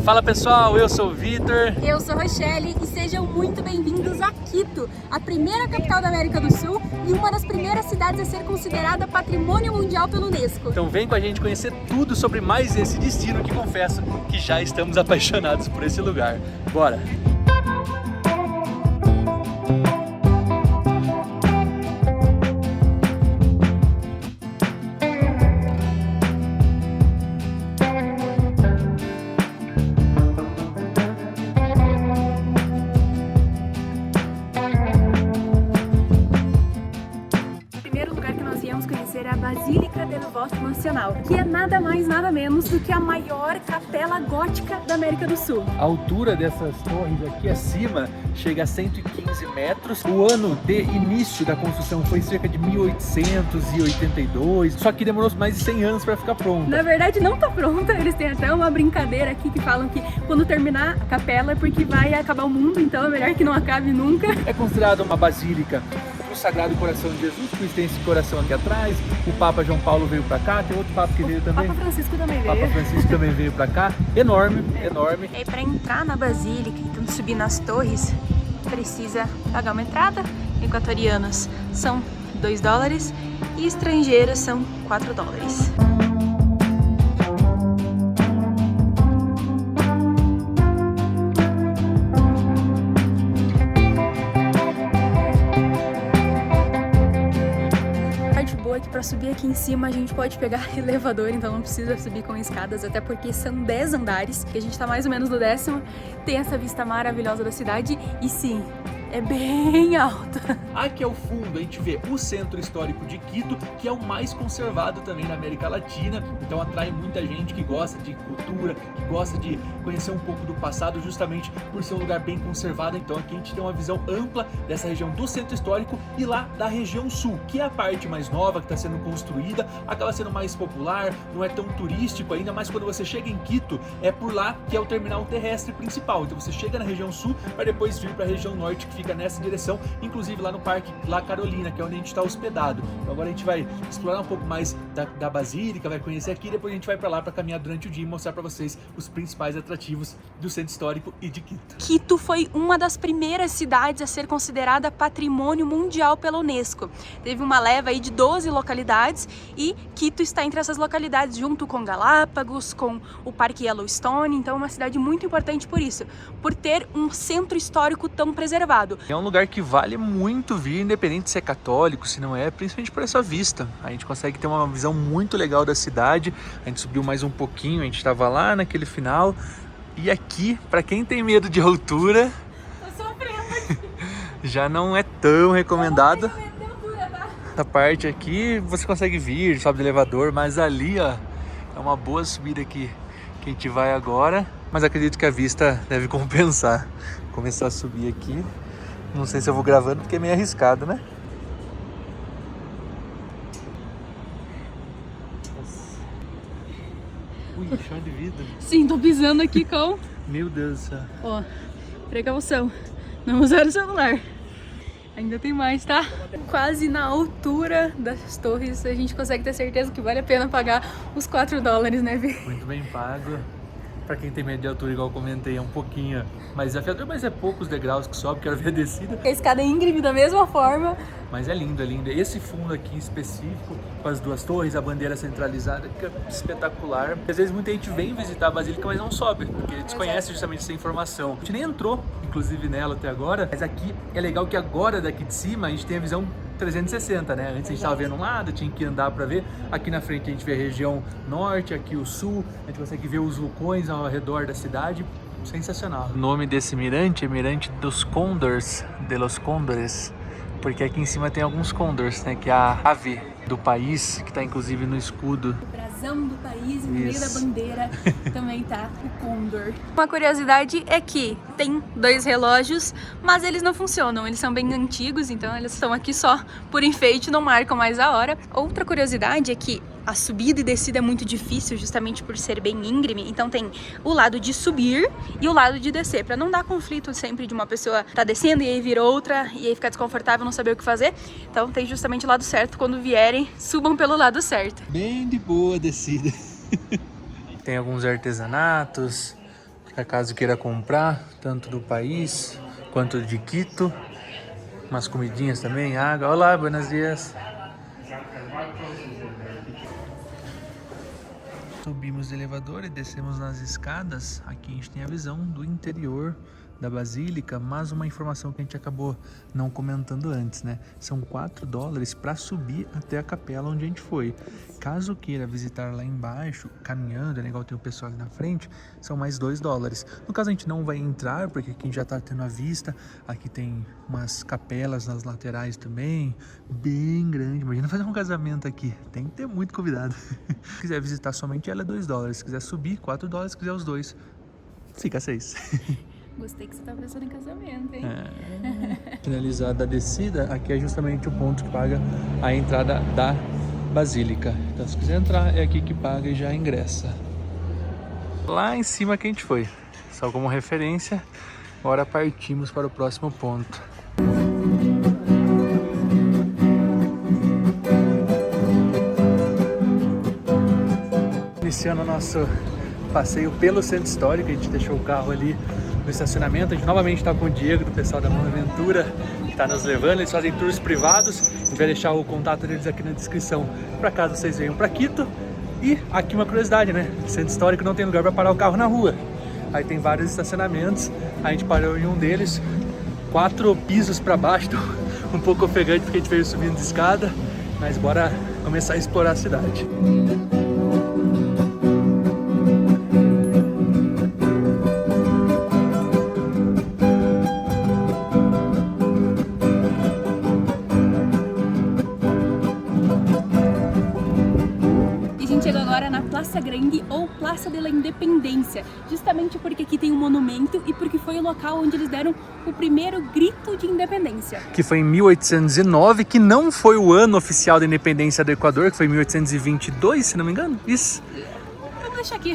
Fala pessoal, eu sou o Vitor. Eu sou a Rochelle e sejam muito bem-vindos a Quito, a primeira capital da América do Sul e uma das primeiras cidades a ser considerada Patrimônio Mundial pela Unesco. Então vem com a gente conhecer tudo sobre mais esse destino que confesso que já estamos apaixonados por esse lugar. Bora! A Basílica del Voto Nacional, que é nada mais, nada menos do que a maior capela gótica da América do Sul. A altura dessas torres aqui acima chega a 115 metros. O ano de início da construção foi cerca de 1882, só que demorou mais de 100 anos para ficar pronta. Na verdade não tá pronta, eles têm até uma brincadeira aqui que falam que quando terminar a capela é porque vai acabar o mundo, então é melhor que não acabe nunca. É considerada uma basílica do Sagrado Coração de Jesus, por isso tem esse coração aqui atrás. O Papa João Paulo veio para cá, tem outro Papa que veio também. Papa Francisco também veio. Papa Francisco também veio para cá. Enorme, enorme. E aí, para entrar na basílica, então subir nas torres, precisa pagar uma entrada. Equatorianos são $2 e estrangeiros são $4. Para subir aqui em cima a gente pode pegar elevador, então não precisa subir com escadas, até porque são 10 andares, que a gente tá mais ou menos no 10º, tem essa vista maravilhosa da cidade e sim, é bem alta. Aqui ao fundo a gente vê o centro histórico de Quito, que é o mais conservado também na América Latina, então atrai muita gente que gosta de cultura, que gosta de conhecer um pouco do passado, justamente por ser um lugar bem conservado. Então aqui a gente tem uma visão ampla dessa região do centro histórico e lá da região sul, que é a parte mais nova que está sendo construída, acaba sendo mais popular, não é tão turístico ainda, mas quando você chega em Quito, é por lá que é o terminal terrestre principal. Então você chega na região sul para depois vir para a região norte, que fica nessa direção, inclusive lá no Parque La Carolina, que é onde a gente está hospedado. Então agora a gente vai explorar um pouco mais da Basílica, vai conhecer aqui, depois a gente vai para lá para caminhar durante o dia e mostrar para vocês os principais atrativos do centro histórico e de Quito. Quito foi uma das primeiras cidades a ser considerada Patrimônio Mundial pela Unesco. Teve uma leva aí de 12 localidades e Quito está entre essas localidades, junto com Galápagos, com o Parque Yellowstone. Então é uma cidade muito importante por isso, por ter um centro histórico tão preservado. É um lugar que vale muito vir, independente de ser católico, se não é, principalmente por essa vista. A gente consegue ter uma visão muito legal da cidade. A gente subiu mais um pouquinho, a gente estava lá naquele final. E aqui, para quem tem medo de altura, Tô sofrendo aqui. Já não é tão recomendado. Não, medo de altura, tá? Essa parte aqui você consegue vir, sobe do elevador, mas ali, ó, é uma boa subida aqui que a gente vai agora. Mas acredito que a vista deve compensar. Começar a subir aqui. Não sei se eu vou gravando porque é meio arriscado, né? Nossa. Ui, chão de vidro. Sim, tô pisando aqui com... Meu Deus do céu. Ó, precaução. Não usar o celular. Ainda tem mais, tá? Quase na altura das torres, a gente consegue ter certeza que vale a pena pagar os $4, né, Vi? Muito bem pago. Pra quem tem medo de altura, igual eu comentei, é um pouquinho mais desafiador, mas é poucos degraus que sobe, quero ver a descida. A escada é íngreme da mesma forma. Mas é lindo, é lindo. Esse fundo aqui específico, com as duas torres, a bandeira centralizada, que é espetacular. Às vezes muita gente vem visitar a Basílica, mas não sobe, porque desconhece justamente essa informação. A gente nem entrou, inclusive, nela até agora, mas aqui é legal que agora, daqui de cima, a gente tem a visão 360, né? Antes a gente estava vendo um lado, tinha que andar para ver. Aqui na frente a gente vê a região norte, aqui o sul, a gente consegue ver os vulcões ao redor da cidade. Sensacional. O nome desse mirante é Mirante dos Cóndores, de los Cóndores, porque aqui em cima tem alguns condors, né? Que é a ave do país, que está inclusive no escudo. O brasão do país e no meio da bandeira também tá o Condor. Uma curiosidade é que tem 2 relógios, mas eles não funcionam, eles são bem antigos, então eles estão aqui só por enfeite, não marcam mais a hora. Outra curiosidade é que a subida e descida é muito difícil, justamente por ser bem íngreme, então tem o lado de subir e o lado de descer, para não dar conflito sempre de uma pessoa tá descendo e aí vir outra e aí ficar desconfortável, não saber o que fazer. Então tem justamente o lado certo, quando vierem, subam pelo lado certo. Bem de boa a descida. Tem alguns artesanatos, Caso queira comprar, tanto do país quanto de Quito. Umas comidinhas também, água. Olá, buenos dias. Subimos o elevador e descemos nas escadas. Aqui a gente tem a visão do interior da Basílica, mas uma informação que a gente acabou não comentando antes, né? São $4 para subir até a capela onde a gente foi. Caso queira visitar lá embaixo, caminhando, é legal ter o pessoal ali na frente, são mais $2. No caso a gente não vai entrar, porque aqui a gente já tá tendo a vista. Aqui tem umas capelas nas laterais também, bem grande. Imagina fazer um casamento aqui, tem que ter muito convidado. Se quiser visitar somente ela é $2, se quiser subir, $4, se quiser os dois, fica 6. Gostei que você tá pensando em casamento, hein? Finalizada a descida, aqui é justamente o ponto que paga a entrada da Basílica. Então se quiser entrar, é aqui que paga e já ingressa. Lá em cima que a gente foi, só como referência. Agora partimos para o próximo ponto. Iniciando o nosso passeio pelo centro histórico, a gente deixou o carro ali no estacionamento. A gente novamente está com o Diego, do pessoal da Mão Aventura, que está nos levando. Eles fazem tours privados. A gente vai deixar o contato deles aqui na descrição, para caso vocês venham para Quito. E aqui uma curiosidade, né? Centro histórico não tem lugar para parar o carro na rua. Aí tem vários estacionamentos. A gente parou em um deles, 4 pisos para baixo, então um pouco ofegante porque a gente veio subindo de escada. Mas bora começar a explorar a cidade. Praça Grande ou Praça de la Independência, justamente porque aqui tem um monumento e porque foi o local onde eles deram o primeiro grito de independência. Que foi em 1809, que não foi o ano oficial da independência do Equador, que foi em 1822, se não me engano. Isso. Aqui.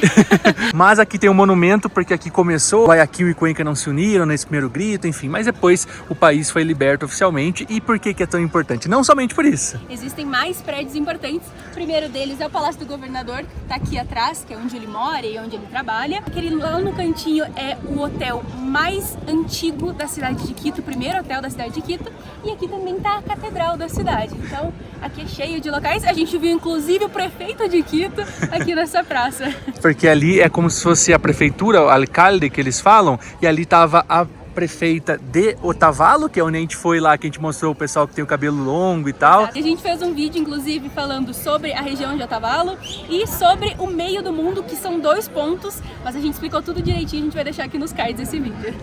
Mas aqui tem um monumento porque aqui começou, Guayaquil e Cuenca não se uniram nesse primeiro grito, enfim, mas depois o país foi liberto oficialmente. E por que é tão importante? Não somente por isso. Existem mais prédios importantes. O primeiro deles é o Palácio do Governador, que tá aqui atrás, que é onde ele mora e onde ele trabalha. Aquele lá no cantinho é o hotel mais antigo da cidade de Quito, o primeiro hotel da cidade de Quito. E aqui também tá a catedral da cidade. Então aqui é cheio de locais. A gente viu inclusive o prefeito de Quito aqui nessa praça. Porque ali é como se fosse a prefeitura, o alcalde que eles falam, e ali tava a prefeita de Otavalo, que é onde a gente foi lá, que a gente mostrou o pessoal que tem o cabelo longo e tal. A gente fez um vídeo, inclusive, falando sobre a região de Otavalo e sobre o meio do mundo, que são 2 pontos, mas a gente explicou tudo direitinho, a gente vai deixar aqui nos cards esse vídeo.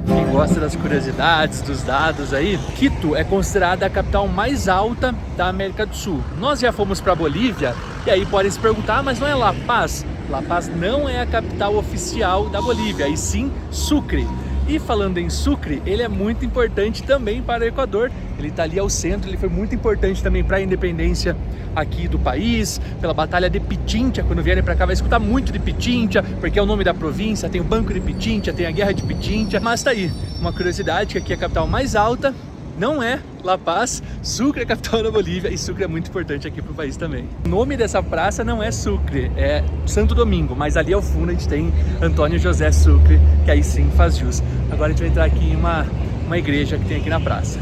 Quem gosta das curiosidades, dos dados aí, Quito é considerada a capital mais alta da América do Sul. Nós já fomos para Bolívia e aí podem se perguntar, mas não é La Paz? La Paz não é a capital oficial da Bolívia, e sim Sucre. E falando em Sucre, ele é muito importante também para o Equador. Ele está ali ao centro, ele foi muito importante também para a independência aqui do país, pela Batalha de Pichincha. Quando vierem para cá vai escutar muito de Pichincha, porque é o nome da província, tem o Banco de Pichincha, tem a Guerra de Pichincha. Mas tá aí, uma curiosidade, que aqui é a capital mais alta, não é La Paz. Sucre é a capital da Bolívia e Sucre é muito importante aqui para o país também. O nome dessa praça não é Sucre, é Santo Domingo, mas ali ao fundo a gente tem Antônio José Sucre, que aí sim faz jus. Agora a gente vai entrar aqui em uma igreja que tem aqui na praça.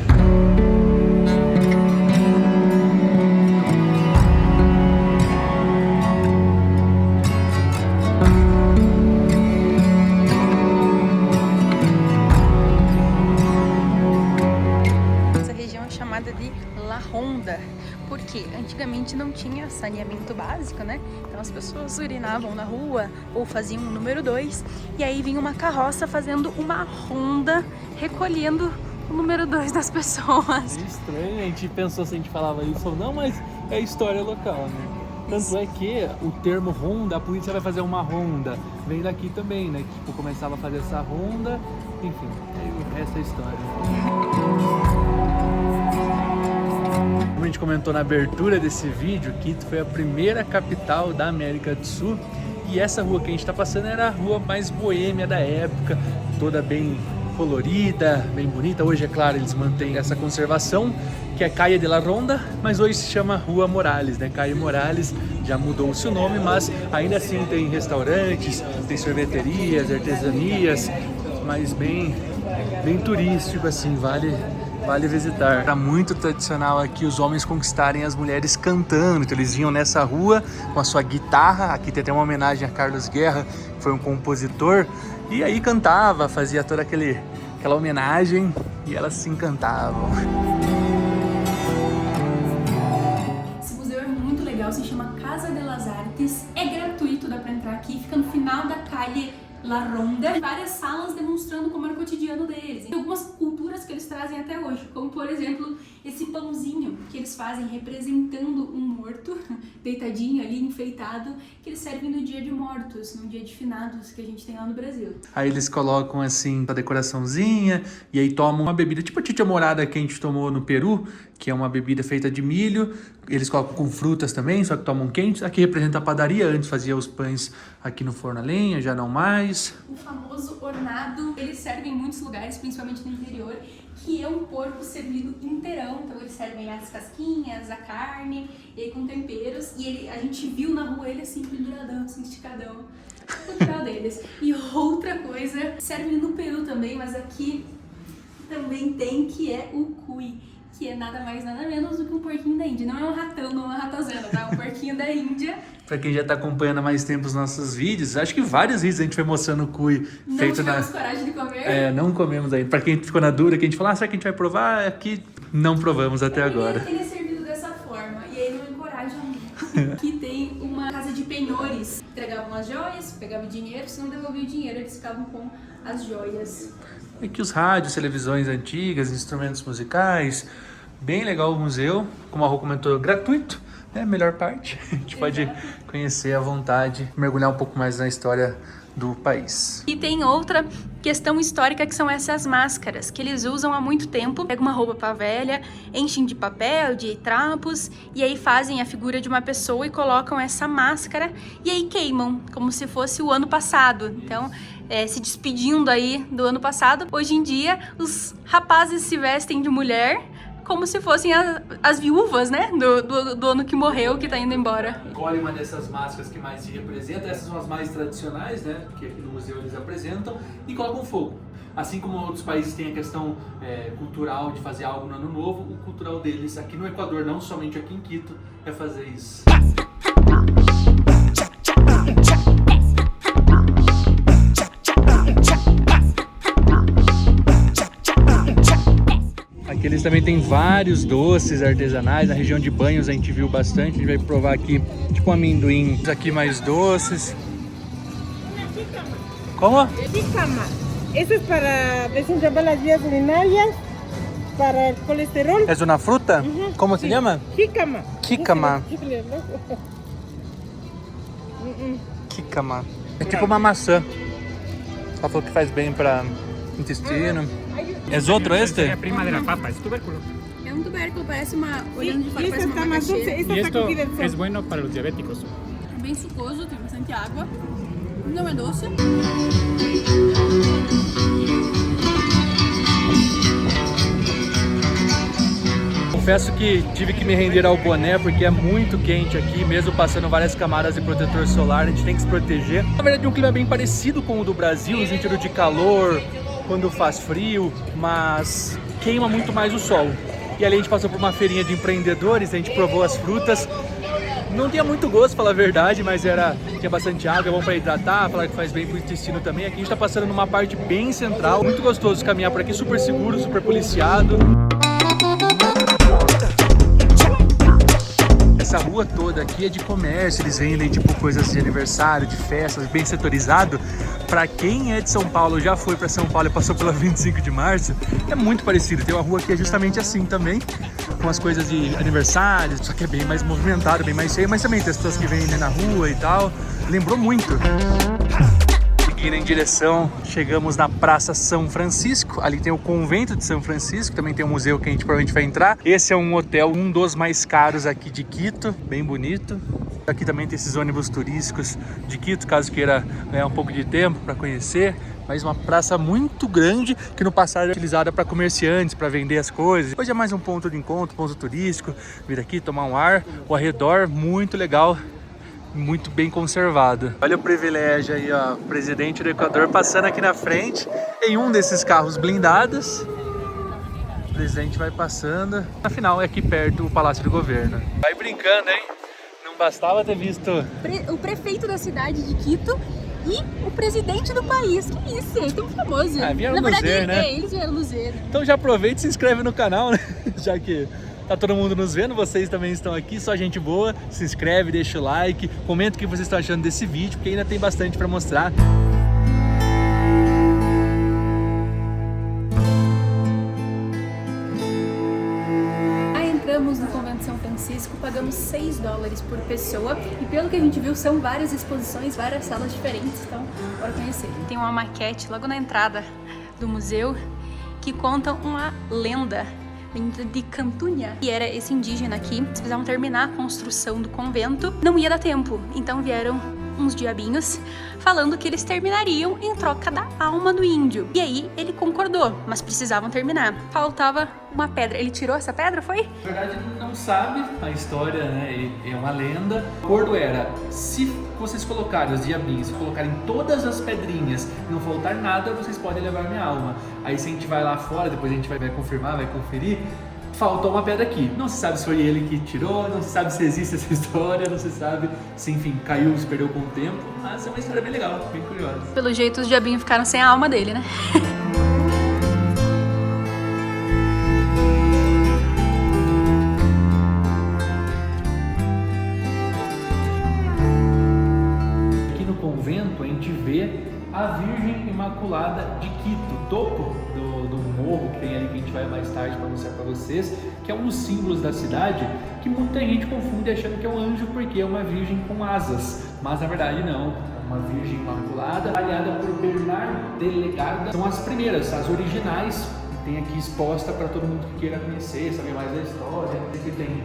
Porque antigamente não tinha saneamento básico, né? Então as pessoas urinavam na rua ou faziam o número 2 e aí vinha uma carroça fazendo uma ronda recolhendo o número 2 das pessoas. É estranho, a gente pensou se a gente falava isso ou não, mas é história local, né? Tanto é que o termo ronda, a polícia vai fazer uma ronda, vem daqui também, né? Tipo, começava a fazer essa ronda, enfim, essa é a história. Como a gente comentou na abertura desse vídeo, Quito foi a primeira capital da América do Sul. E essa rua que a gente está passando era a rua mais boêmia da época, toda bem colorida, bem bonita. Hoje, é claro, eles mantêm essa conservação, que é Calle de la Ronda, mas hoje se chama Rua Morales, né? Calle Morales, já mudou-se o nome, mas ainda assim tem restaurantes, tem sorveterias, artesanias, mas bem turístico, assim, vale visitar. Era muito tradicional aqui os homens conquistarem as mulheres cantando, então eles vinham nessa rua com a sua guitarra, aqui tem até uma homenagem a Carlos Guerra, que foi um compositor, e aí cantava, fazia toda aquela homenagem e elas se encantavam. Esse museu é muito legal, se chama Casa de las Artes, é gratuito, dá pra entrar aqui, fica no final da Calle La Ronda, várias salas demonstrando como era o cotidiano deles. Tem algumas culturas que eles trazem até hoje, como por exemplo esse pãozinho que eles fazem representando um morto, deitadinho ali, enfeitado, que eles servem no dia de mortos, no dia de finados que a gente tem lá no Brasil. Aí eles colocam assim a decoraçãozinha e aí tomam uma bebida tipo a chicha morada que a gente tomou no Peru, que é uma bebida feita de milho. Eles colocam com frutas também, só que tomam quentes. Aqui representa a padaria, antes fazia os pães aqui no forno a lenha, já não mais. O famoso ornado, eles servem em muitos lugares, principalmente no interior, que é um porco servido inteirão. Então eles servem as casquinhas, a carne, e aí com temperos. E a gente viu na rua ele assim, penduradão, assim, esticadão. Cultural deles. E outra coisa, serve no Peru também, mas aqui também tem, que é o cuy, que é nada mais, nada menos do que um porquinho da Índia. Não é um ratão, não é uma ratazana, tá? É um porquinho da Índia. Pra quem já tá acompanhando há mais tempo os nossos vídeos, acho que vários vídeos a gente foi mostrando o cuy feito na... Não tivemos coragem de comer. Não comemos ainda. Pra quem ficou na dúvida, que a gente falou, será que a gente vai provar? Aqui não provamos até agora. Ele é servido dessa forma, e aí não encoraja muito. Aqui tem uma casa de penhores. Entregavam as joias, pegavam dinheiro, se não devolvia o dinheiro, eles ficavam com as joias. Aqui os rádios, televisões antigas, instrumentos musicais. Bem legal o museu, como a Rô comentou, gratuito, é a melhor parte. A gente pode conhecer à vontade, mergulhar um pouco mais na história do país. E tem outra questão histórica que são essas máscaras, que eles usam há muito tempo. Pegam uma roupa pra velha, enchem de papel, de trapos, e aí fazem a figura de uma pessoa e colocam essa máscara, e aí queimam, como se fosse o ano passado. Então, se despedindo aí do ano passado. Hoje em dia, os rapazes se vestem de mulher, como se fossem as viúvas, né, do ano que morreu, que tá indo embora. Escolhe uma dessas máscaras que mais se representa, essas são as mais tradicionais, né, porque aqui no museu eles apresentam, e colocam fogo. Assim como outros países têm a questão cultural de fazer algo no ano novo, o cultural deles aqui no Equador, não somente aqui em Quito, é fazer isso. Aqui eles também têm vários doces artesanais, na região de Banhos a gente viu bastante, a gente vai provar aqui tipo amendoim, aqui mais doces. Como? Jícama. Eso es para desentrabar las vías urinarias, para el colesterol. ¿Es una fruta? ¿Cómo se llama? Jícama. Jícama. Jícama. É tipo uma maçã. Ela falou que faz bem para intestino. ¿Es otro este? Es la prima de la papa, es tubérculo. É um tubérculo, parece uma... Olhando de fora, Y parece esta uma está más dulce, macaxeira. esta Y está esto cogida del sol. es bueno para los diabéticos. É bem sucoso, tem bastante água. Não é doce. Confesso que tive que me render ao boné porque é muito quente aqui, mesmo passando várias camadas de protetor solar, a gente tem que se proteger. Na verdade, um clima bem parecido com o do Brasil, no sentido de calor, quando faz frio, mas queima muito mais o sol. E ali a gente passou por uma feirinha de empreendedores, a gente provou as frutas. Não tinha muito gosto, pra falar a verdade, mas tinha bastante água, é bom para hidratar, falar que faz bem pro intestino também. Aqui a gente tá passando numa parte bem central, muito gostoso caminhar por aqui, super seguro, super policiado. Essa rua toda aqui é de comércio, eles vendem tipo coisas de aniversário, de festas, bem setorizado. Pra quem é de São Paulo, já foi pra São Paulo e passou pela 25 de março, é muito parecido. Tem uma rua que é justamente assim também, com as coisas de aniversário, só que é bem mais movimentado, bem mais cheio, mas também tem as pessoas que vendem na rua e tal. Lembrou muito. Seguindo em direção, chegamos na Praça São Francisco, ali tem o Convento de São Francisco, também tem um museu que a gente provavelmente vai entrar. Esse é um hotel, um dos mais caros aqui de Quito, bem bonito. Aqui também tem esses ônibus turísticos de Quito, caso queira ganhar um pouco de tempo para conhecer. mas uma praça muito grande que no passado era utilizada para comerciantes, para vender as coisas. Hoje é mais um ponto de encontro, ponto turístico, vir aqui tomar um ar. O arredor muito legal, muito bem conservado. Olha o privilégio aí, ó, o presidente do Equador passando aqui na frente em um desses carros blindados. O presidente vai passando. Afinal, é aqui perto o Palácio do Governo. Vai brincando, hein? Não bastava ter visto O prefeito da cidade de Quito e o presidente do país. Que isso? É tão famoso. Vieram Na verdade, ver, né? eles vieram nos ver. Então já aproveita e se inscreve no canal, né? Já que tá todo mundo nos vendo, vocês também estão aqui, só gente boa. Se inscreve, deixa o like, comenta o que vocês estão achando desse vídeo, porque ainda tem bastante para mostrar. Entramos no Convento de São Francisco, pagamos $6 por pessoa e pelo que a gente viu são várias exposições, várias salas diferentes, então bora conhecer. Tem uma maquete logo na entrada do museu que conta uma lenda de Cantunha, que era esse indígena aqui. Eles precisavam terminar a construção do convento, não ia dar tempo, então vieram uns diabinhos falando que eles terminariam em troca da alma do índio. E aí ele concordou, mas precisavam terminar. Faltava uma pedra. Ele tirou essa pedra, foi? Na verdade, não sabe a história, né? É uma lenda. O acordo era, se vocês colocarem os diabinhos, se colocarem todas as pedrinhas e não faltar nada, vocês podem levar minha alma. Aí se a gente vai lá fora, depois a gente vai confirmar, vai conferir, faltou uma pedra aqui. Não se sabe se foi ele que tirou, não se sabe se existe essa história, não se sabe se, enfim, caiu, se perdeu com o tempo. Mas é uma história bem legal, bem curiosa. Pelo jeito, os diabinhos ficaram sem a alma dele, né? Aqui no convento a gente vê a Virgem Imaculada de Quito, topo do morro que tem ali, que a gente vai mais tarde para mostrar para vocês, que é um dos símbolos da cidade, que muita gente confunde achando que é um anjo porque é uma virgem com asas, mas na verdade não, é uma Virgem Imaculada, aliada por Bernard de Legada. São as primeiras, as originais, tem aqui exposta para todo mundo que queira conhecer, saber mais da história. Aqui tem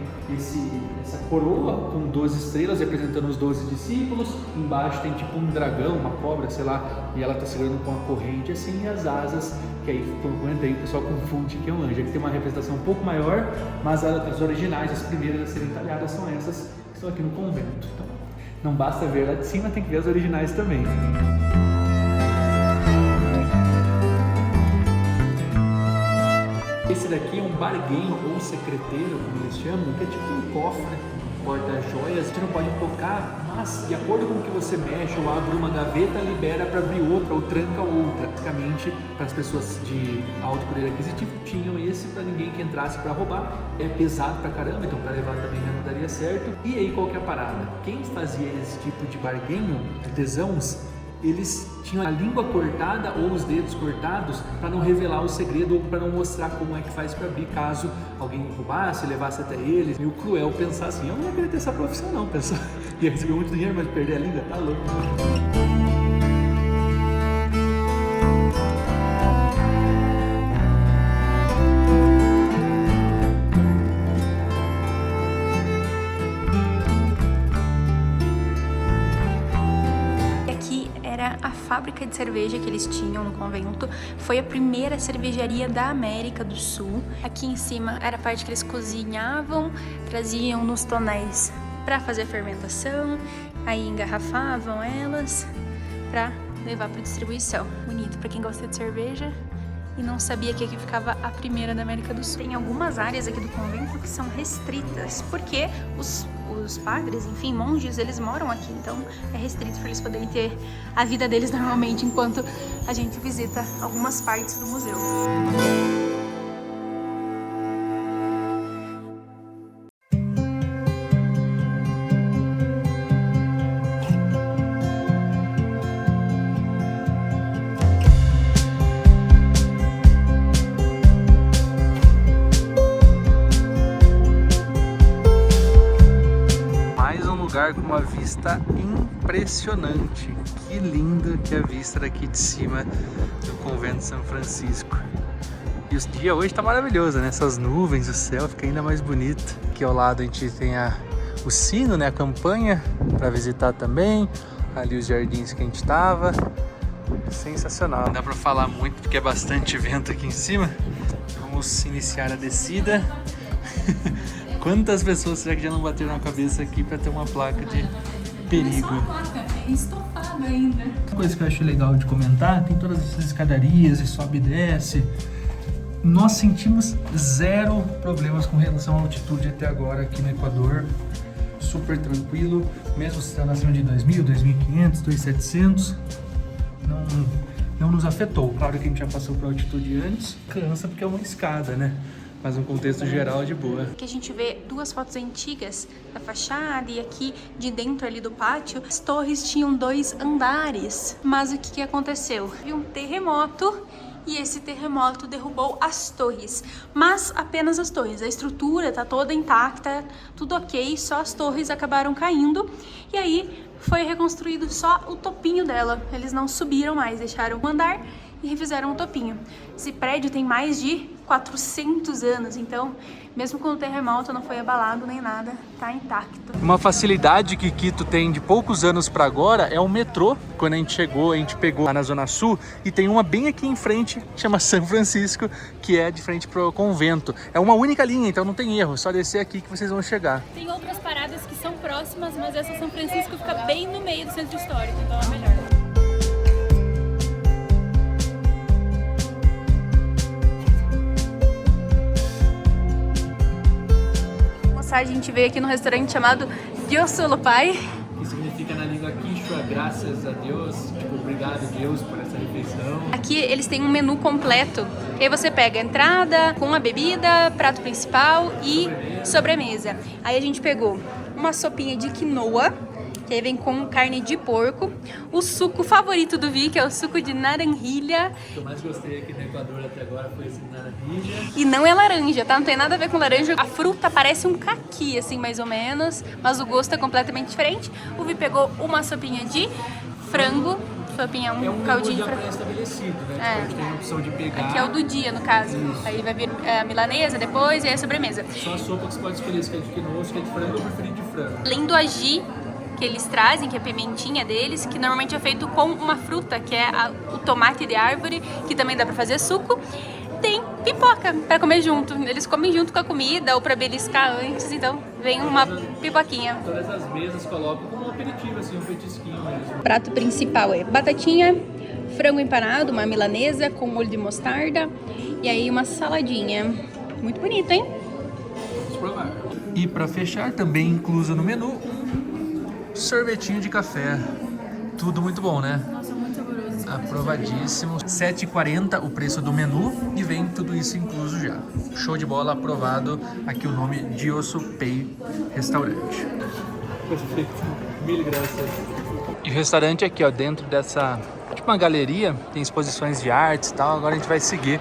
essa coroa com 12 estrelas representando os 12 discípulos. Embaixo tem tipo um dragão, uma cobra, sei lá, e ela está segurando com a corrente assim, e as asas, que aí quando entra aí o pessoal confunde que é um anjo. Aqui tem uma representação um pouco maior, mas as originais, as primeiras a serem talhadas são essas que estão aqui no convento. Então, não basta ver lá de cima, tem que ver as originais também. Esse daqui é um bargueiro ou secreteiro, como eles chamam, que é tipo um cofre, porta-joias. A gente não pode tocar, mas de acordo com o que você mexe ou abre uma gaveta, libera para abrir outra ou tranca outra. Basicamente, para as pessoas de alto poder aquisitivo tinham esse para ninguém que entrasse para roubar. É pesado pra caramba, então para levar também não daria certo. E aí qual que é a parada? Quem fazia esse tipo de barguinho, artesãos, eles tinham a língua cortada ou os dedos cortados para não revelar o segredo ou para não mostrar como é que faz para abrir caso alguém roubasse, levasse até eles. Meio cruel pensar assim, eu não ia querer ter essa profissão não, pessoal. Ia receber muito dinheiro, mas perder a língua, tá louco. A fábrica de cerveja que eles tinham no convento foi a primeira cervejaria da América do Sul. Aqui em cima era a parte que eles cozinhavam, traziam nos tonéis para fazer a fermentação, aí engarrafavam elas para levar para distribuição. Bonito para quem gosta de cerveja e não sabia que aqui ficava a primeira da América do Sul. Tem algumas áreas aqui do convento que são restritas, porque os padres, enfim, monges, eles moram aqui, então é restrito para eles poderem ter a vida deles normalmente enquanto a gente visita algumas partes do museu. Com uma vista impressionante. Que linda que é a vista daqui de cima do convento de São Francisco. E o dia hoje tá maravilhoso, né? Essas nuvens, o céu fica ainda mais bonito. Aqui ao lado a gente tem o sino, né? A campanha para visitar também. Ali os jardins que a gente tava. sensacional. Não dá pra falar muito porque é bastante vento aqui em cima. Vamos iniciar a descida. Quantas pessoas será que já não bateram na cabeça aqui pra ter uma placa de perigo? Não é só a placa, é estofado ainda. Uma coisa que eu acho legal de comentar, tem todas essas escadarias e sobe e desce. Nós sentimos zero problemas com relação à altitude até agora aqui no Equador. Super tranquilo, mesmo estando acima de 2.000, 2.500, 2.700, não nos afetou. Claro que a gente já passou por altitude antes, cansa porque é uma escada, né? Mas no contexto geral, de boa. Aqui a gente vê duas fotos antigas da fachada e aqui de dentro ali do pátio, as torres tinham 2 andares. Mas o que aconteceu? Houve um terremoto e esse terremoto derrubou as torres. Mas apenas as torres. A estrutura tá toda intacta, tudo ok, só as torres acabaram caindo. E aí foi reconstruído só o topinho dela. Eles não subiram mais, deixaram um andar e refizeram o topinho. Esse prédio tem mais de 400 anos, então mesmo com o terremoto não foi abalado nem nada, tá intacto. Uma facilidade que Quito tem de poucos anos para agora é o metrô. Quando a gente chegou, a gente pegou lá na Zona Sul e tem uma bem aqui em frente, chama São Francisco, que é de frente pro convento. É uma única linha, então não tem erro, só descer aqui que vocês vão chegar. Tem outras paradas que são próximas, mas essa São Francisco fica bem no meio do centro histórico, então é melhor. A gente veio aqui num restaurante chamado Dios Solo Pai. Que significa na língua quichua, graças a Deus, tipo, obrigado Deus por essa refeição. Aqui eles têm um menu completo, e aí você pega a entrada com a bebida, prato principal e sobremesa. Aí a gente pegou uma sopinha de quinoa, que aí vem com carne de porco, o suco favorito do Vi, que é o suco de naranjilha. O que eu mais gostei aqui no Equador até agora foi esse naranjilha. E não é laranja, tá? Não tem nada a ver com laranja. A fruta parece um caqui, assim, mais ou menos, mas o gosto é completamente diferente. O Vi pegou uma sopinha de frango. Sopinha, um caldinho de frango. Pré-estabelecido, né? É. A gente tem a opção de pegar. Aqui é o do dia, no caso. Isso. Aí vai vir a milanesa depois e aí a sobremesa. Só a sopa que você pode escolher, se quer de quinoa, se quer de frango, eu preferi de frango. Além do aji que eles trazem, que é a pimentinha deles, que normalmente é feito com uma fruta, que é o tomate de árvore, que também dá pra fazer suco. Tem pipoca pra comer junto. Eles comem junto com a comida ou pra beliscar antes, então vem uma pipoquinha. Todas as mesas colocam como um aperitivo, assim, um petisquinho mesmo. O prato principal é batatinha, frango empanado, uma milanesa com molho de mostarda e aí uma saladinha. Muito bonito, hein? Vamos provar. E pra fechar, também incluso no menu, sorvetinho de café. Tudo muito bom, né? Nossa, muito saboroso. Aprovadíssimo. R$ 7,40 o preço do menu e vem tudo isso incluso já. Show de bola, aprovado. Aqui o nome Dioso Pay Restaurante. Perfeito. Mil graças. E o restaurante aqui, ó, dentro dessa, tipo uma galeria, tem exposições de artes e tal. Agora a gente vai seguir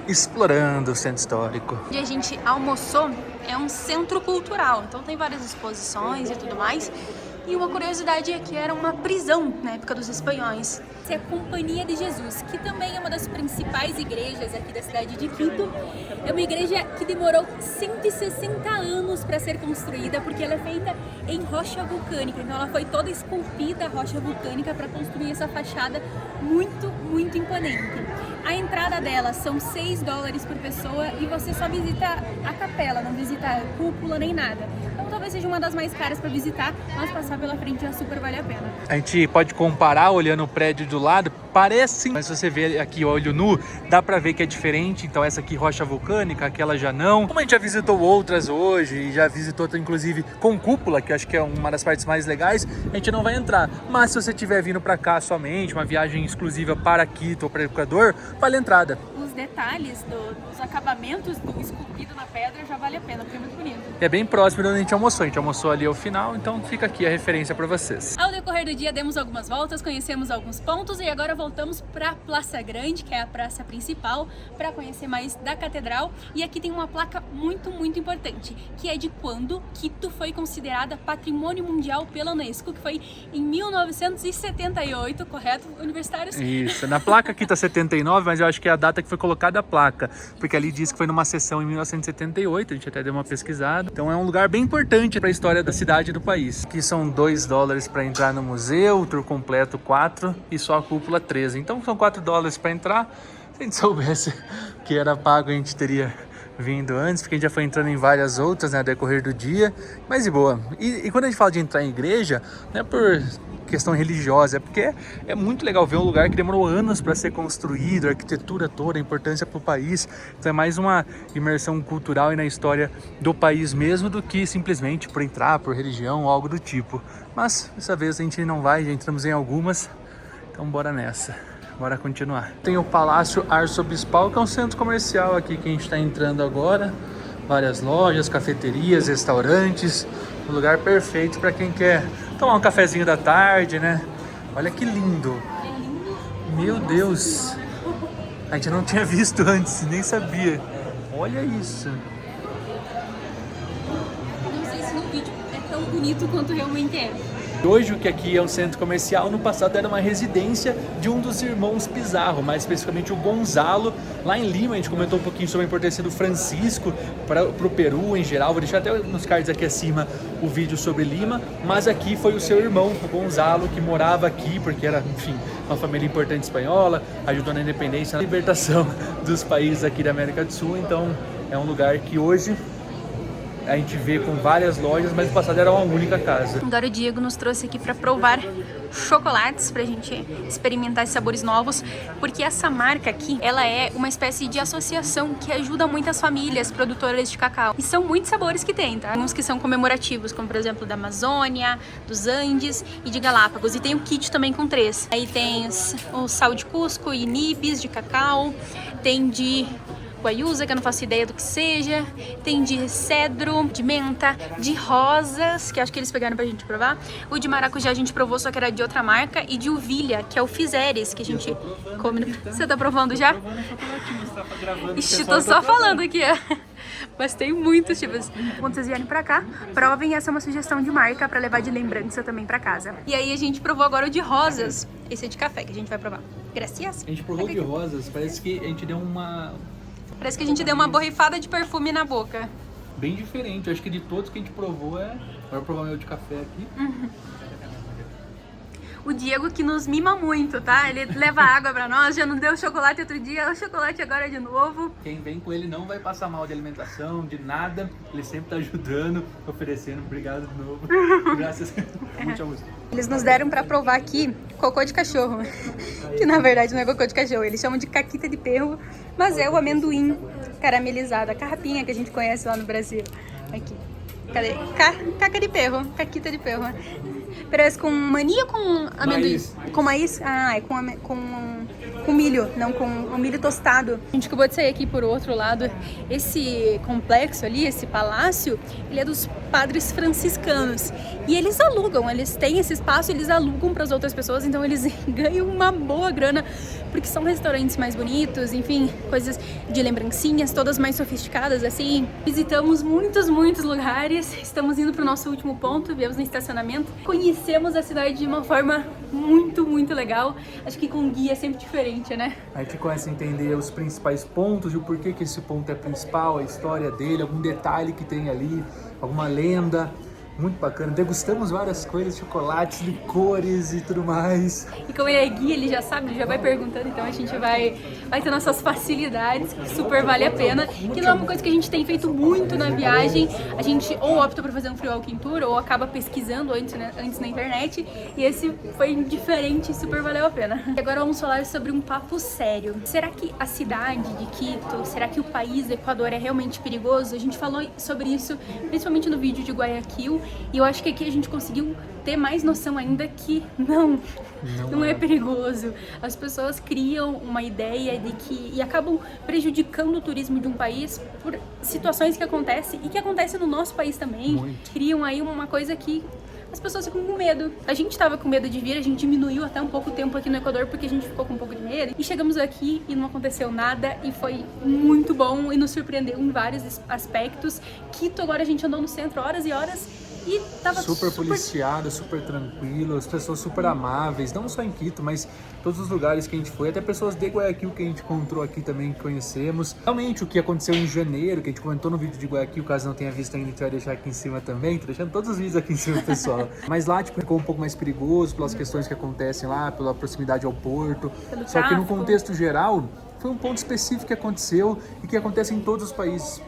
explorando o centro histórico. E a gente almoçou, é um centro cultural, então tem várias exposições e tudo mais. E uma curiosidade é que era uma prisão na época dos espanhóis. Essa é a Companhia de Jesus, que também é uma das principais igrejas aqui da cidade de Quito. É uma igreja que demorou 160 anos para ser construída, porque ela é feita em rocha vulcânica. Então ela foi toda esculpida rocha vulcânica para construir essa fachada muito, muito imponente. A entrada dela são $6 por pessoa e você só visita a capela, não visita a cúpula nem nada. Então talvez seja uma das mais caras para visitar, mas passar pela frente já super vale a pena. A gente pode comparar olhando o prédio do lado, parece, mas se você ver aqui olho nu, dá pra ver que é diferente. Então essa aqui rocha vulcânica, aquela já não. Como a gente já visitou outras hoje e já visitou inclusive com cúpula, que eu acho que é uma das partes mais legais, a gente não vai entrar. Mas se você estiver vindo pra cá somente, uma viagem exclusiva para Quito ou para o Equador, vale a entrada. Os detalhes dos acabamentos do esculpido na pedra já vale a pena, porque é muito bonito. É bem próximo de onde a gente almoçou ali ao final, então fica aqui a referência para vocês. Ao decorrer do dia demos algumas voltas, conhecemos alguns pontos e agora voltamos para a Praça Grande, que é a praça principal, para conhecer mais da catedral. E aqui tem uma placa muito, muito importante, que é de quando Quito foi considerada Patrimônio Mundial pela Unesco, que foi em 1978, correto, universitários? Isso, na placa aqui tá 79, mas eu acho que é a data que foi colocada a placa, porque ali diz que foi numa sessão em 1978, a gente até deu uma pesquisada. Então é um lugar bem importante para a história da cidade e do país. Aqui são $2 para entrar no museu, o tour completo 4 e só a cúpula 13. Então são $4 para entrar. Se a gente soubesse que era pago, a gente teria vindo antes, porque a gente já foi entrando em várias outras, né, ao decorrer do dia, mas de boa. E quando a gente fala de entrar em igreja, não é por questão religiosa, é porque é muito legal ver um lugar que demorou anos para ser construído, a arquitetura toda, a importância para o país. Então é mais uma imersão cultural e na história do país mesmo, do que simplesmente por entrar, por religião ou algo do tipo. Mas dessa vez a gente não vai, já entramos em algumas, então bora nessa. Bora continuar. Tem o Palácio Arzobispal, que é um centro comercial aqui que a gente está entrando agora. Várias lojas, cafeterias, restaurantes. Um lugar perfeito para quem quer tomar um cafezinho da tarde, né? Olha que lindo. Meu Deus. A gente não tinha visto antes, nem sabia. Olha isso. Não sei se no vídeo é tão bonito quanto realmente é. Hoje o que aqui é um centro comercial, no passado era uma residência de um dos irmãos Pizarro, mais especificamente o Gonzalo. Lá em Lima a gente comentou um pouquinho sobre a importância do Francisco para o Peru em geral. Vou deixar até nos cards aqui acima o vídeo sobre Lima, mas aqui foi o seu irmão, o Gonzalo, que morava aqui porque era, enfim, uma família importante espanhola, ajudou na independência, na libertação dos países aqui da América do Sul. Então é um lugar que hoje a gente vê com várias lojas, mas no passado era uma única casa. Agora o Diego nos trouxe aqui para provar chocolates, pra gente experimentar esses sabores novos, porque essa marca aqui, ela é uma espécie de associação que ajuda muitas famílias produtoras de cacau. E são muitos sabores que tem, tá? Uns que são comemorativos, como por exemplo da Amazônia, dos Andes e de Galápagos. E tem o kit também com 3. Aí tem o sal de Cusco e nibs de cacau, tem de guaiúza, que eu não faço ideia do que seja, tem de cedro, de menta, de rosas, que acho que eles pegaram pra gente provar. O de maracujá a gente provou, só que era de outra marca, e de uvilha, que é o Fizeres, que a gente come. Você tá provando já? Ixi, tô só falando aqui, ó. Mas tem muitos tipos. Quando vocês vierem pra cá, provem. Essa é uma sugestão de marca pra levar de lembrança também pra casa. E aí a gente provou agora o de rosas. Esse é de café que a gente vai provar. Gracias. A gente provou de rosas, parece que a gente deu uma... Parece que a gente deu uma borrifada de perfume na boca. Bem diferente, eu acho que de todos que a gente provou é... Agora eu vou provar o meu de café aqui. O Diego que nos mima muito, tá? Ele leva água pra nós, já não deu chocolate outro dia, o chocolate agora de novo. Quem vem com ele não vai passar mal de alimentação, de nada. Ele sempre tá ajudando, oferecendo. Obrigado de novo. Graças. Muito a música. Eles nos deram pra provar aqui cocô de cachorro. Que na verdade não é cocô de cachorro, eles chamam de caquita de perro, mas é o amendoim caramelizado, a carrapinha que a gente conhece lá no Brasil. Aqui. Cadê? Caca de perro, caquita de perro. Parece com mania ou com amendoim? Maíz. Com maíz? Ah, é com milho, não com o milho tostado. A gente acabou de sair aqui por outro lado. Esse complexo ali, esse palácio, ele é dos padres franciscanos. E eles alugam, eles têm esse espaço, eles alugam para as outras pessoas, então eles ganham uma boa grana, porque são restaurantes mais bonitos, enfim, coisas de lembrancinhas, todas mais sofisticadas, assim. Visitamos muitos lugares, estamos indo para o nosso último ponto, viemos no estacionamento. Conhecemos a cidade de uma forma muito legal. Acho que com guia é sempre diferente, né? A gente começa a entender os principais pontos e o porquê que esse ponto é principal, a história dele, algum detalhe que tem ali, alguma lenda. Muito bacana. Degustamos várias coisas, chocolates, licores e tudo mais. E como ele é guia, ele já sabe, ele já vai perguntando, então a gente vai ter nossas facilidades, que super vale a pena. Que não é uma coisa que a gente tem feito muito na viagem. A gente ou opta por fazer um free walking tour, ou acaba pesquisando antes na internet. E esse foi diferente e super valeu a pena. E agora vamos falar sobre um papo sério. Será que a cidade de Quito, será que o país do Equador é realmente perigoso? A gente falou sobre isso, principalmente no vídeo de Guayaquil. E eu acho que aqui a gente conseguiu ter mais noção ainda que não é perigoso. As pessoas criam uma ideia de que... e acabam prejudicando o turismo de um país por situações que acontecem e que acontecem no nosso país também. Muito. Criam aí uma coisa que as pessoas ficam com medo. A gente tava com medo de vir, a gente diminuiu até um pouco o tempo aqui no Equador porque a gente ficou com um pouco de medo. E chegamos aqui e não aconteceu nada e foi muito bom e nos surpreendeu em vários aspectos. Quito, agora a gente andou no centro horas e horas e tava super policiado, super tranquilo, as pessoas super amáveis, não só em Quito, mas todos os lugares que a gente foi, até pessoas de Guayaquil que a gente encontrou aqui também, que conhecemos. Realmente, o que aconteceu em janeiro, que a gente comentou no vídeo de Guayaquil, caso não tenha visto ainda, a gente vai deixar aqui em cima também, tô deixando todos os vídeos aqui em cima, pessoal. Mas lá, tipo, ficou um pouco mais perigoso pelas questões que acontecem lá, pela proximidade ao porto. Só que no contexto geral, foi um ponto específico que aconteceu e que acontece em todos os países,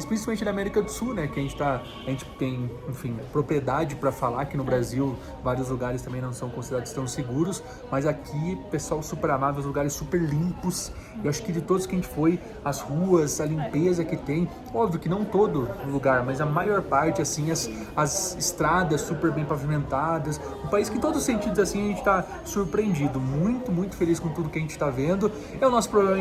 principalmente na América do Sul, né, que a gente tem, enfim, propriedade para falar que no Brasil vários lugares também não são considerados tão seguros, mas aqui, pessoal super amável, os lugares super limpos. Eu acho que de todos que a gente foi, as ruas, a limpeza que tem, óbvio que não todo lugar, mas a maior parte, assim, as estradas super bem pavimentadas, um país que em todos os sentidos, assim, a gente tá surpreendido, muito, muito feliz com tudo que a gente tá vendo. É o nosso provavelmente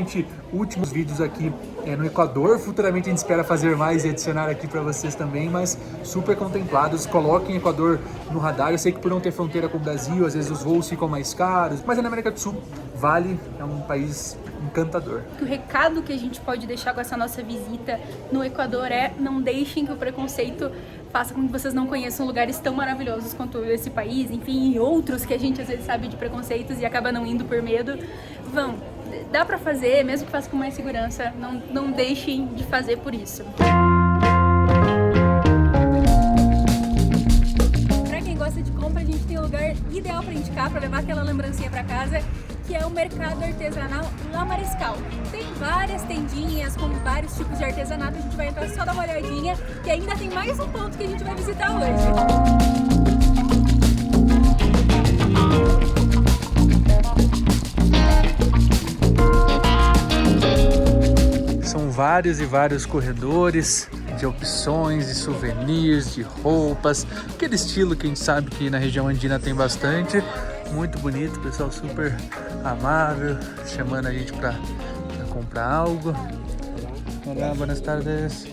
últimos vídeos aqui no Equador, futuramente a gente espera fazer mais e adicionar aqui para vocês também, mas super contemplados. Coloquem Equador no radar. Eu sei que por não ter fronteira com o Brasil, às vezes os voos ficam mais caros, mas na América do Sul vale, é um país encantador. O recado que a gente pode deixar com essa nossa visita no Equador é: não deixem que o preconceito faça com que vocês não conheçam lugares tão maravilhosos quanto esse país, enfim, e outros que a gente às vezes sabe de preconceitos e acaba não indo por medo. Vão, dá pra fazer, mesmo que faça com mais segurança, não deixem de fazer por isso. Pra quem gosta de compra, a gente tem um lugar ideal pra indicar, pra levar aquela lembrancinha pra casa, que é o mercado artesanal La Mariscal. Tem várias tendinhas com vários tipos de artesanato, a gente vai entrar só dar uma olhadinha, e ainda tem mais um ponto que a gente vai visitar hoje. São vários e vários corredores de opções, de souvenirs, de roupas, aquele estilo que a gente sabe que na região andina tem bastante. Muito bonito, pessoal super amável, chamando a gente para comprar algo. Olá, boas tardes.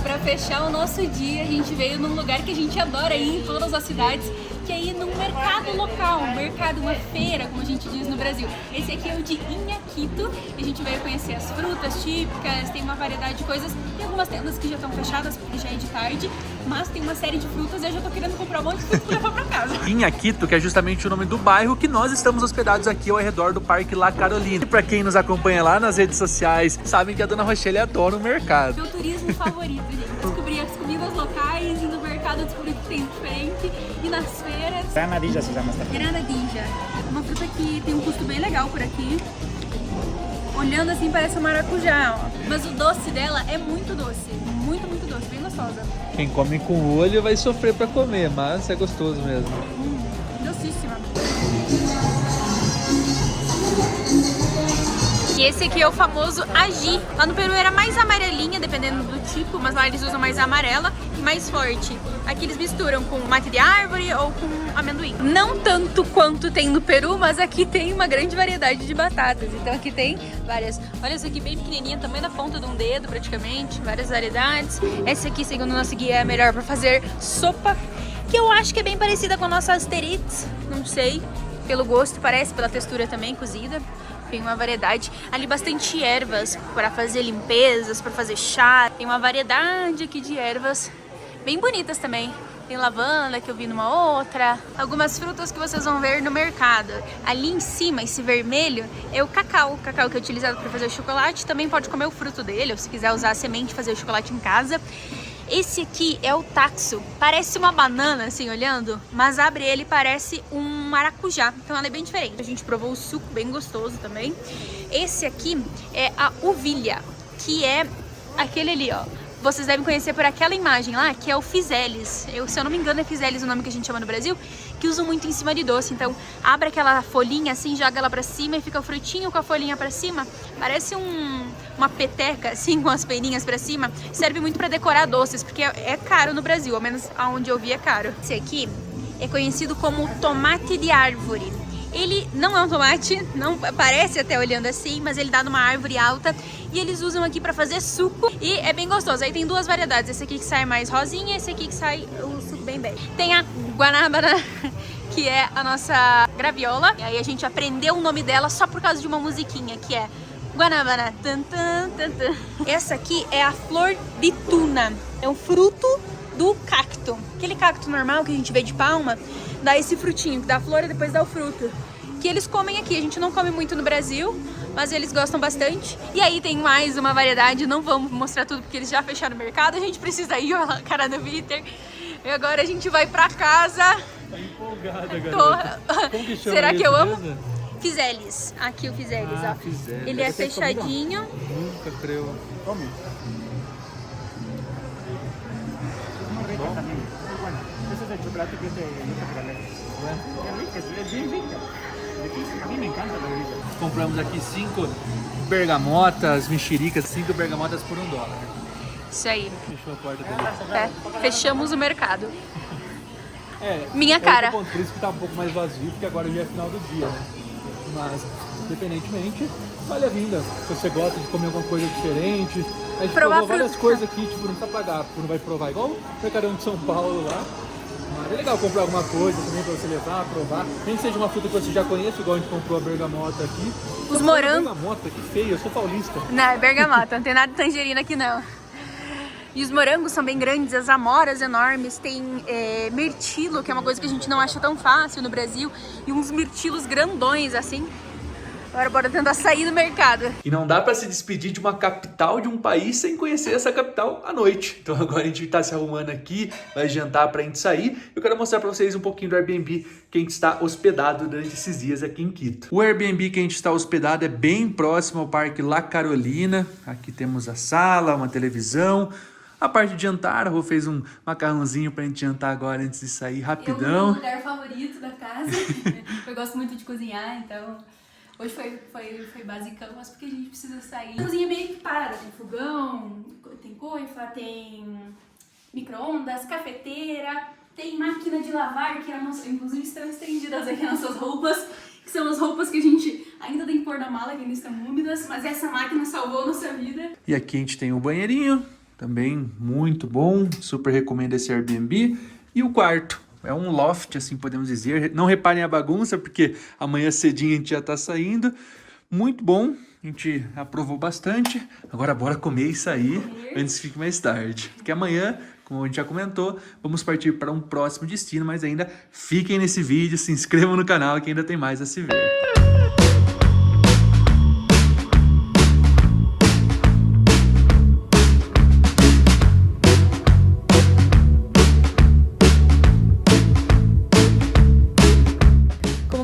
Para fechar o nosso dia, a gente veio num lugar que a gente adora ir em todas as cidades, que é ir num mercado local, uma feira, como a gente diz no Brasil. Esse aqui é o de Inhaquito, e a gente veio conhecer as frutas típicas, tem uma variedade de coisas, tem algumas tendas que já estão fechadas porque já é de tarde, mas tem uma série de frutas e eu já tô querendo comprar um monte de fruta pra levar pra casa. Inhaquito, que é justamente o nome do bairro que nós estamos hospedados aqui ao redor do Parque La Carolina. E pra quem nos acompanha lá nas redes sociais, sabem que a Dona Rochelle adora o mercado. Meu turismo favorito, gente. Descobri as comidas locais e no mercado descobri que tem diferente. E nas feiras... Granadilla se chama esta fruta. Granadilla. Uma fruta que tem um custo bem legal por aqui. Olhando assim parece um maracujá, ó. Mas o doce dela é muito doce. Muito, muito doce. Bem gostosa. Quem come com o olho vai sofrer pra comer, mas é gostoso mesmo. Docíssima. E esse aqui é o famoso ají. Lá no Peru era mais amarelinha, dependendo do tipo, mas lá eles usam mais amarela e mais forte. Aqui eles misturam com mate de árvore ou com amendoim. Não tanto quanto tem no Peru, mas aqui tem uma grande variedade de batatas. Então aqui tem várias. Olha essa aqui bem pequenininha, tamanho da ponta de um dedo praticamente. Várias variedades. Essa aqui, segundo o nosso guia, é melhor para fazer sopa, que eu acho que é bem parecida com a nossa Asterix. Não sei, pelo gosto parece, pela textura também, cozida. Tem uma variedade, ali bastante ervas para fazer limpezas, para fazer chá. Tem uma variedade aqui de ervas bem bonitas também. Tem lavanda que eu vi numa outra. Algumas frutas que vocês vão ver no mercado. Ali em cima, esse vermelho, é o cacau. O cacau que é utilizado para fazer o chocolate. Também pode comer o fruto dele, ou se quiser usar a semente e fazer o chocolate em casa. Esse aqui é o taxo. Parece uma banana, assim, olhando, mas abre ele e parece um maracujá. Então ela é bem diferente. A gente provou o suco, bem gostoso também. Esse aqui é a uvilha, que é aquele ali, ó. Vocês devem conhecer por aquela imagem lá, que é o Fizelis. Se eu não me engano, é Fizelis o nome que a gente chama no Brasil, que usam muito em cima de doce. Então, abre aquela folhinha assim, joga ela pra cima e fica o frutinho com a folhinha pra cima. Parece uma peteca, assim, com as peninhas pra cima. Serve muito pra decorar doces, porque é caro no Brasil, ao menos aonde eu vi é caro. Esse aqui é conhecido como tomate de árvore. Ele não é um tomate, não parece até olhando assim, mas ele dá numa árvore alta e eles usam aqui pra fazer suco e é bem gostoso. Aí tem duas variedades, esse aqui que sai mais rosinha e esse aqui que sai o suco bem bege. Tem a guanábana, que é a nossa graviola. E aí a gente aprendeu o nome dela só por causa de uma musiquinha, que é Guanabana. Tan, tan, tan, tan. Essa aqui é a flor de tuna. É um fruto do cacto. Aquele cacto normal que a gente vê de palma, dá esse frutinho, que dá a flor e depois dá o fruto. Que eles comem aqui. A gente não come muito no Brasil, mas eles gostam bastante. E aí tem mais uma variedade, não vamos mostrar tudo porque eles já fecharam o mercado. A gente precisa ir, olha a cara do Vitor. E agora a gente vai pra casa. Tá empolgada, garota. Como que chama? Será que esse eu amo? mesmo? Fizelis. Aqui o Fizelis, ó. Fizelis. Ele é fechadinho. Nunca creio. Come. Ese es el chocolate que es de yuca piralés. Es rica, es bien rica. A mí me encanta la bebida. Compramos aqui 5 bergamotas, mexericas, 5 bergamotas por $1. Isso aí. Fechou a porta dele. Fechamos o mercado. É Minha cara. outro ponto, por isso que tá um pouco mais vazio, porque agora já é final do dia, né? Mas, independentemente, vale a vinda. Se você gosta de comer alguma coisa diferente, a gente provou várias coisas aqui, tipo, não precisa pagar, não vai provar igual o Mercadão de São Paulo lá. Mas é legal comprar alguma coisa também pra você levar, provar. Nem que seja uma fruta que você já conhece, igual a gente comprou a bergamota aqui. Os morangos. Bergamota, que feio, eu sou paulista. Não, é bergamota, não tem nada de tangerina aqui não. E os morangos são bem grandes, as amoras enormes, tem mirtilo, que é uma coisa que a gente não acha tão fácil no Brasil, e uns mirtilos grandões assim. Agora bora tentar sair do mercado. E não dá pra se despedir de uma capital de um país sem conhecer essa capital à noite. Então agora a gente tá se arrumando aqui, vai jantar pra gente sair. Eu quero mostrar pra vocês um pouquinho do Airbnb que a gente está hospedado durante esses dias aqui em Quito. O Airbnb que a gente está hospedado é bem próximo ao Parque La Carolina. Aqui temos a sala, uma televisão. A parte de jantar, a Rô fez um macarrãozinho pra gente jantar agora antes de sair rapidão. É o meu lugar favorito da casa. Eu gosto muito de cozinhar, então hoje foi basicão, mas porque a gente precisa sair. A cozinha é bem equipada, tem fogão, tem coifa, tem micro-ondas, cafeteira, tem máquina de lavar, que inclusive estão estendidas aqui nossas roupas, que são as roupas que a gente ainda tem que pôr na mala, que ainda estão úmidas, mas essa máquina salvou a nossa vida. E aqui a gente tem o banheirinho, também muito bom, super recomendo esse Airbnb. E o quarto, é um loft, assim podemos dizer. Não reparem a bagunça, porque amanhã cedinho a gente já tá saindo. Muito bom, a gente aprovou bastante. Agora bora comer e sair antes que fique mais tarde. Porque amanhã, como a gente já comentou, vamos partir para um próximo destino, mas ainda fiquem nesse vídeo, se inscrevam no canal que ainda tem mais a se ver.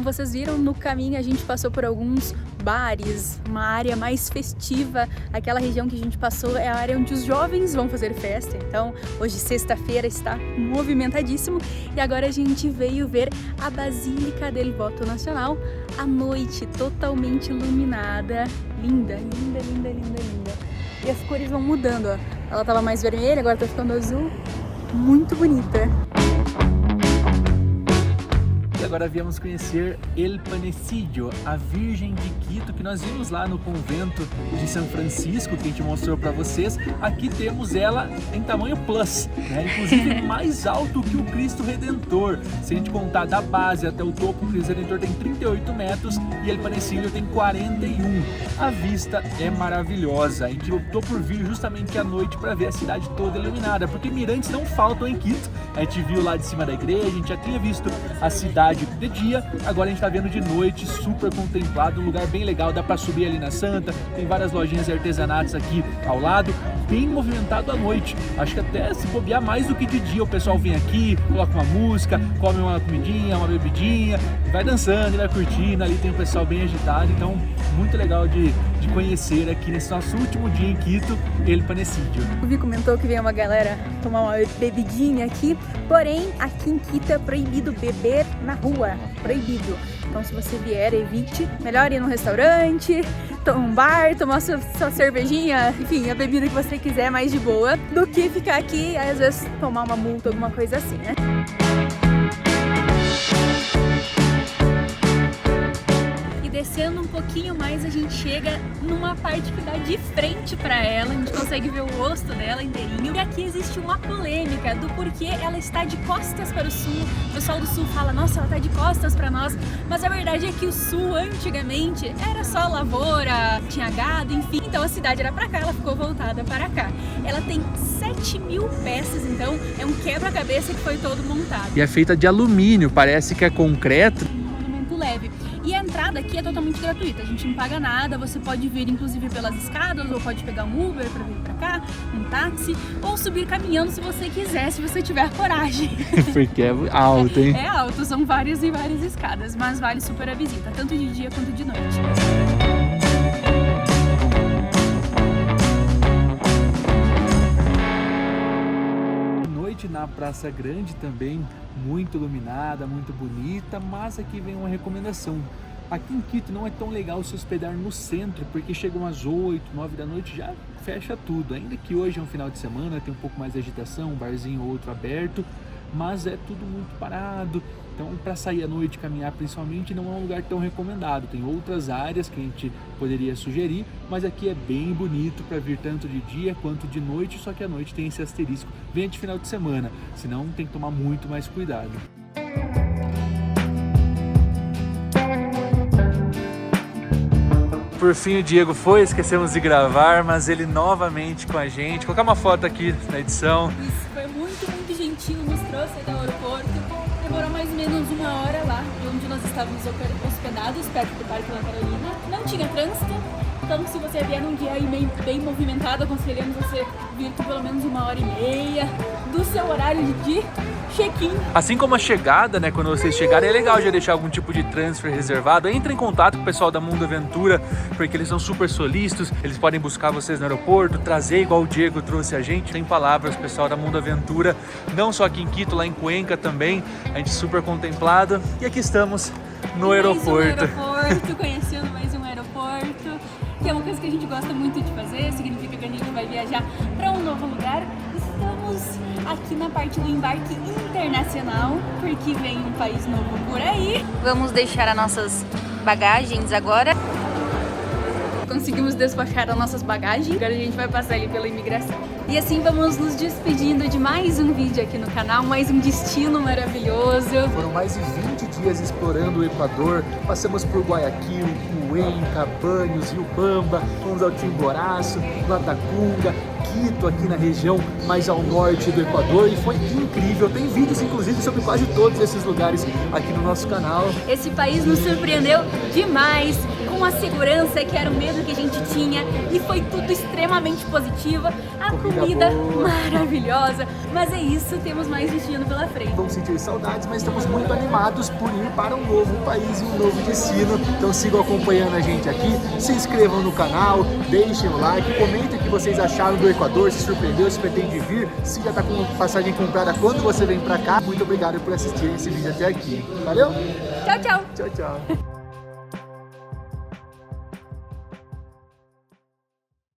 Vocês viram, no caminho a gente passou por alguns bares, uma área mais festiva. Aquela região que a gente passou é a área onde os jovens vão fazer festa. Então, hoje, sexta-feira, está movimentadíssimo. E agora a gente veio ver a Basílica del Voto Nacional à noite, totalmente iluminada. Linda, linda, linda, linda, linda. E as cores vão mudando, ó. Ela estava mais vermelha, agora está ficando azul. Muito bonita. E agora viemos conhecer El Panecillo, a Virgem de Quito, que nós vimos lá no convento de São Francisco, que a gente mostrou para vocês. Aqui temos ela em tamanho plus, né? Inclusive mais alto que o Cristo Redentor. Se a gente contar da base até o topo, o Cristo Redentor tem 38 metros e El Panecillo tem 41. A vista é maravilhosa. A gente optou por vir justamente à noite para ver a cidade toda iluminada, porque mirantes não faltam em Quito. A gente viu lá de cima da igreja, a gente já tinha visto a cidade de dia, agora a gente tá vendo de noite, super contemplado, um lugar bem legal, dá pra subir ali na Santa, tem várias lojinhas de artesanatos aqui ao lado, bem movimentado à noite. Acho que até se bobear mais do que de dia, o pessoal vem aqui, coloca uma música, come uma comidinha, uma bebidinha, vai dançando, vai curtindo, ali tem um pessoal bem agitado, então muito legal de conhecer aqui nesse nosso último dia em Quito, El Panecillo. O Vi comentou que veio uma galera tomar uma bebidinha aqui, porém aqui em Quito é proibido beber na rua, proibido. Então se você vier, evite, melhor ir num restaurante, um bar, tomar sua cervejinha, enfim, a bebida que você quiser mais de boa, do que ficar aqui e às vezes tomar uma multa, alguma coisa assim, né? Descendo um pouquinho mais, a gente chega numa parte que dá de frente pra ela, a gente consegue ver o rosto dela inteirinho. E aqui existe uma polêmica do porquê ela está de costas para o sul. O pessoal do sul fala, nossa, ela tá de costas para nós, mas a verdade é que o sul antigamente era só lavoura, tinha gado, enfim, então a cidade era pra cá, ela ficou voltada para cá. Ela tem 7.000 peças, então é um quebra-cabeça que foi todo montado. E é feita de alumínio, parece que é concreto. Um monumento leve. E a entrada aqui é totalmente gratuita, a gente não paga nada, você pode vir inclusive pelas escadas, ou pode pegar um Uber pra vir pra cá, um táxi, ou subir caminhando se você quiser, se você tiver coragem. Porque é alto, hein? É alto, são várias e várias escadas, mas vale super a visita, tanto de dia quanto de noite. Na Praça Grande também, muito iluminada, muito bonita, mas aqui vem uma recomendação. Aqui em Quito não é tão legal se hospedar no centro, porque chegam às 8, 9 da noite já fecha tudo. Ainda que hoje é um final de semana, tem um pouco mais de agitação, um barzinho ou outro aberto, mas é tudo muito parado. Então, para sair à noite, caminhar principalmente, não é um lugar tão recomendado. Tem outras áreas que a gente poderia sugerir, mas aqui é bem bonito para vir tanto de dia quanto de noite, só que à noite tem esse asterisco. Venha de final de semana, senão tem que tomar muito mais cuidado. Por fim o Diego foi, esquecemos de gravar, mas ele novamente com a gente. Vou colocar uma foto aqui na edição. Isso, foi muito gentil, nos trouxe até o aeroporto. Demorou mais ou menos 1 hora lá, de onde nós estávamos hospedados, perto do Parque La Carolina. Não tinha trânsito, então se você vier num dia aí bem movimentado, aconselhamos você vir com pelo menos 1h30 do seu horário de check-in. Assim como a chegada, né, quando vocês chegarem, é legal já deixar algum tipo de transfer reservado. Entre em contato com o pessoal da Mundo Aventura, porque eles são super solícitos, eles podem buscar vocês no aeroporto, trazer igual o Diego trouxe a gente. Tem palavras, pessoal da Mundo Aventura, não só aqui em Quito, lá em Cuenca também, a gente super contemplado. E aqui estamos no aeroporto. Conhecendo mais um aeroporto, que é uma coisa que a gente gosta muito de fazer, significa que a gente vai viajar para um novo lugar. Estamos aqui na parte do embarque internacional, porque vem um país novo por aí. Vamos deixar as nossas bagagens agora. Conseguimos despachar as nossas bagagens, agora a gente vai passar ali pela imigração. E assim vamos nos despedindo de mais um vídeo aqui no canal, mais um destino maravilhoso. Foram mais de 20 dias explorando o Equador, passamos por Guayaquil, Cuenca, Banhos, Riobamba, fomos ao Chimboraço, Latacunga, Quito aqui na região mais ao norte do Equador e foi incrível. Tem vídeos inclusive sobre quase todos esses lugares aqui no nosso canal. Esse país nos surpreendeu demais, com a segurança que era o medo que a gente tinha, e foi tudo extremamente positivo. A comida maravilhosa, mas é isso, temos mais destino pela frente. Vamos sentir saudades, mas estamos muito animados por ir para um novo país e um novo destino. Então sigam acompanhando a gente aqui, se inscrevam no canal, deixem o like, comentem o que vocês acharam do Equador, se surpreendeu, se pretende vir, se já está com passagem comprada quando você vem para cá. Muito obrigado por assistir esse vídeo até aqui. Valeu? Tchau, tchau! Tchau, tchau!